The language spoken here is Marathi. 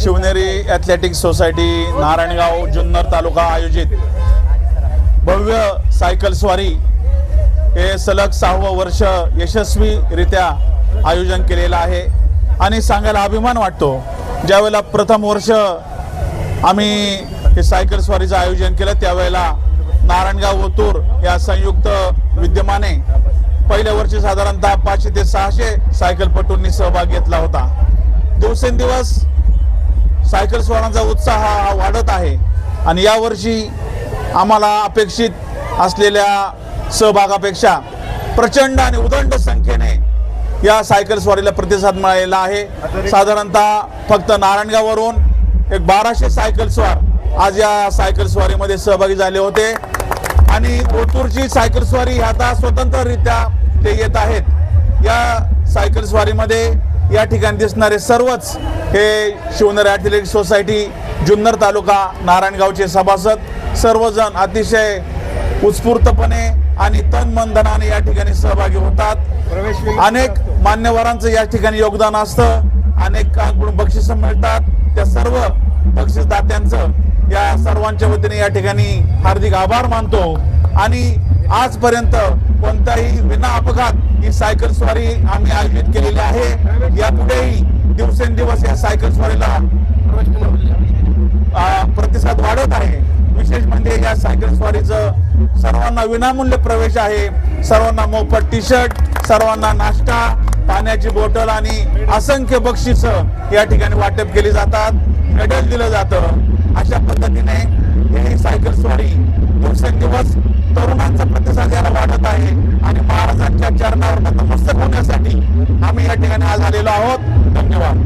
शिवनेरी ॲथलेटिक सोसायटी नारायणगाव जुन्नर तालुका आयोजित भव्य सायकल स्वारी हे सलग 6वं वर्ष यशस्वीरित्या आयोजन केलेलं आहे आणि सांगायला अभिमान वाटतो। ज्यावेळेला प्रथम वर्ष आम्ही हे सायकल स्वारीचं आयोजन केलं त्यावेळेला नारायणगाव ओतूर या संयुक्त विद्यमाने पहिल्या वर्षी साधारणतः 500 ते 600 सायकलपटूंनी सहभाग घेतला होता। दिवसेंदिवस सायकल स्वारांचा उत्साह हा वाढत आहे आणि यावर्षी आम्हाला अपेक्षित असलेल्या सहभागापेक्षा प्रचंड आणि उदंड संख्येने या सायकल स्वारीला प्रतिसाद मिळालेला आहे। साधारणतः फक्त नारायणगाववरून एक 1200 सायकल स्वार आज या सायकल स्वारीमध्ये सहभागी झाले होते आणि ओतूरची सायकल स्वारी आता स्वतंत्ररित्या ते येत आहेत। या सायकल स्वारीमध्ये या ठिकाणी दिसणारे सर्वच हे शिवनेरी ॲथलेटिक सोसायटी जुन्नर तालुका नारायणगावचे सभासद सर्वजण अतिशय उत्स्फूर्तपणे आणि तन मन धनाने या ठिकाणी सहभागी होतात। अनेक मान्यवरांचं या ठिकाणी योगदान असतं, अनेकांकडून बक्षिसं मिळतात। त्या सर्व बक्षीसदात्यांचं या सर्वांच्या वतीने या ठिकाणी हार्दिक आभार मानतो आणि आजपर्यंत कोणताही विना अपघात ही सायकल स्वारी आम्ही आयोजित केलेली आहे। यापुढेही दिवसेंदिवस या सायकल स्वारीला प्रतिसाद वाढत आहे। विशेष म्हणजे या सायकल स्वारीचं सर्वांना विनामूल्य प्रवेश आहे, सर्वांना मोफत टी शर्ट, सर्वांना नाश्ता, पाण्याची बॉटल आणि असंख्य बक्षिसं या ठिकाणी वाटप केली जातात, मेडल दिलं जातं। अशा पद्धतीने ही सायकल स्वारी दिवसेंदिवस तरुणांचा प्रतिसाद याला वाढत आहे आणि महाराजांच्या चरणावर नतमस्तक होण्यासाठी आम्ही या ठिकाणी आज आलेलो आहोत। धन्यवाद।